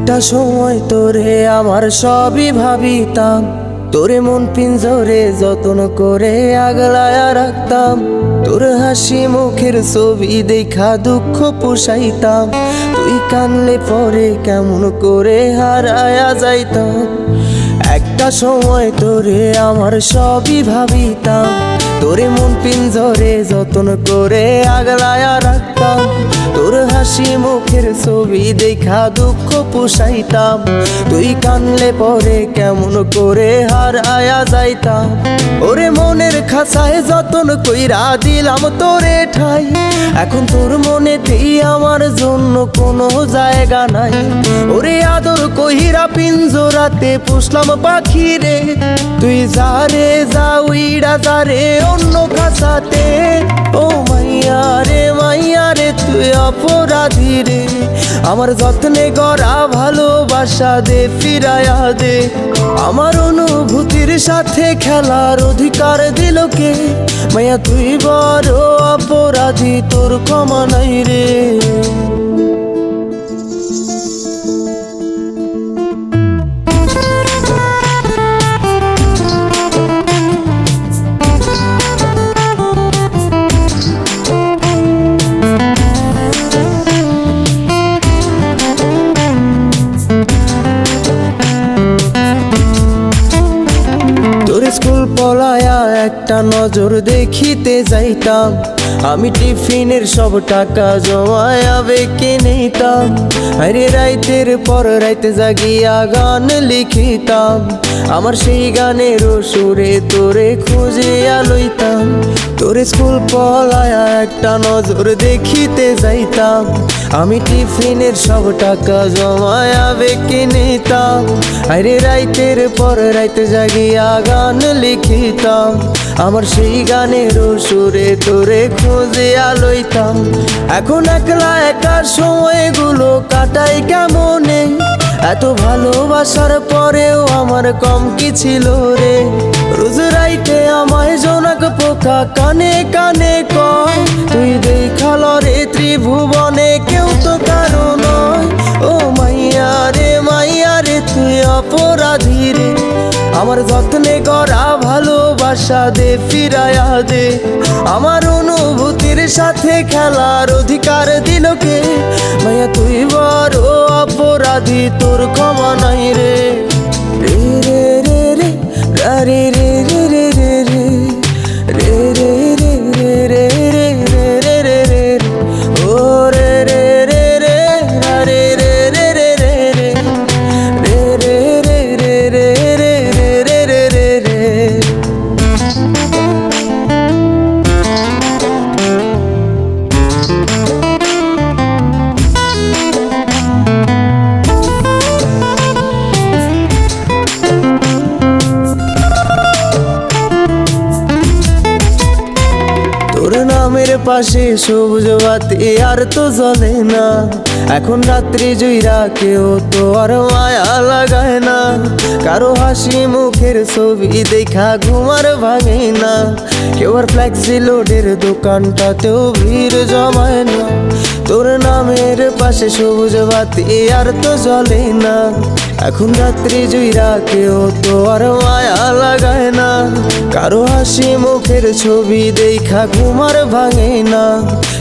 একটা সময় তোরে আমার সবই ভাবিতাম, তোরে মন পিঞ্জরে যত্ন করে আগলায়া রাখতাম। তোর হাসি মুখের ছবি দেখা দুঃখ পোষাইতাম, তুই কানলে পরে কেমন করে হারায়া যাইতাম। একটা সময় তোরে আমার সবই ভাবিতাম, তোরে মন পিঞ্জরে যত্ন করে আগলায়া রাখতাম। তোর হাসি মুখের ছবি দেখা দুঃখ পোষাইতাম, তুই কানলে পরে কেমন করে হারায়া যাইতাম। ওরে মনের খাঁচায় যতন কইরা দিলাম তোরে ঠাই, এখন তোর মনেতেই আমার জন্য কোনো জায়গা নাই। ওরে আদর কইরা পিঞ্জরাতে পুষলাম পাখি রে, তুই যারে যা উইড়া যারে অন্য খাঁচাতে। ও মাইয়া রে তুই অপরাধী রে, আমার যত্নে গড়া ভালোবাসা দে ফিরায়া দে। আমার অনুভূতির সাথে খেলার অধিকার দিল কে? মাইয়া তুই বড় অপরাধী, তোর ক্ষমা নাই রে। স্কুল পলায়া একটা নজর দেখিতে যাইতাম, আমি টিফিনের সব টাকা জমায়া বেঁকে নিতাম। আরে রাইতের পর রাইতে জাগিয়া গান লিখিতাম, আমার সেই গানের সুরে তোরে খুঁজিয়া লইতাম। তোর স্কুল পলায়া একটা নজর দেখিতে যাইতাম, আমি টিফিনের সব টাকা জমায়া বেঁকে নিতাম। আরে রাইতের পর রাইতে জাগিয়া গান লিখিতাম, আমার সেই গানের সুরে তোরে খুঁজিয়া লইতাম। এখন একলা একা সময়গুলো কাটাই কেমনে, এত ভালোবাসার পরেও আমার কম কি ছিল রে। রোজ রাইতে আমায় জোনাক পোকা কানে কানে কয়, তুই দেখাল রে ত্রিভুবনে কেউ তো কারো নয়। ও মাইয়া রে তুই অপরাধী রে, আমার যত্নে গড়া ভালোবাসা দে ফিরায়া দে। আমার অনুভূতির সাথে খেলার অধিকার দিল কে? মাইয়া তুই বড় অপরাধী, তোর ক্ষমা নাই রে। রে রে রে রে রে রে রে রে রে রে রে রে রে রে রে রে রে রে রে ও রে রে রে রে রে রে রে রে রে রে রে রে রে রে রে রে। তোর নামের পাশে সবুজ বাতি আর তো জ্বলে না, এখন রাত্রি জুইরা কেউ তো আর মায়া লাগায় না। কারো হাসি মুখের ছবি দেখা ঘুমার ভাঙে না, কেউ আর ফ্লেক্সি লোডের দোকানটাতেও ভিড় জমায় না। তোর নামের পাশে সবুজ বাতি আর তো জ্বলে না, এখন রাত্রি জুইরা কেউ তো আর মায়া লাগায় না। কারো হাসি মুখের ছবি দেখা ঘুমার ভাঙে না,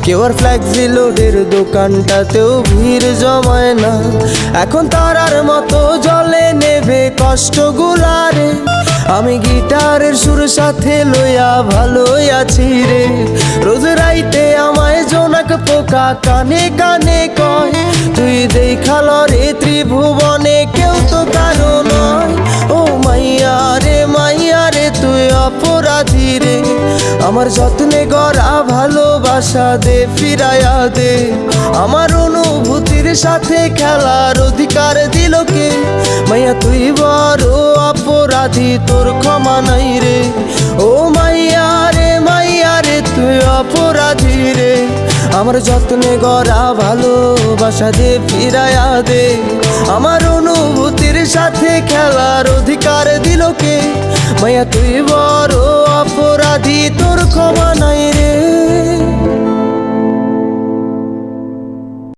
কেউ আর ফ্লেক্সি লোডের দোকানটাতেও ভিড় জমায় না। এখন তারার মতো জলে নেভে কষ্টগুলা রে, আমি গিটারের সুর সাথে লইয়া ভালোই আছি রে। রোজ রাইতে আমায় জোনাক পোকা কানে কানে কয়, তুই দেখাল রে ত্রিভুবনে কেউ তো কারো নয়। ও মাইয়া রে তুই অপরাধী রে, আমার যত্নে গড়া ভালোবাসা দে ফিরায়া দে। আমার অনুভূতির সাথে খেলার অধিকার দিল কে? মাইয়া তুই বড় অপরাধী, তোর ক্ষমা নাই রে। ও মাইয়া রে তুই অপরাধী রে, আমার যত্নে গড়া ভালোবাসা দে ফিরায়া দে। আমার অনুভূতির সাথে খেলার অধিকার দিল কে? মাইয়া তুই বড় অপরাধী, তোর ক্ষমা নাই।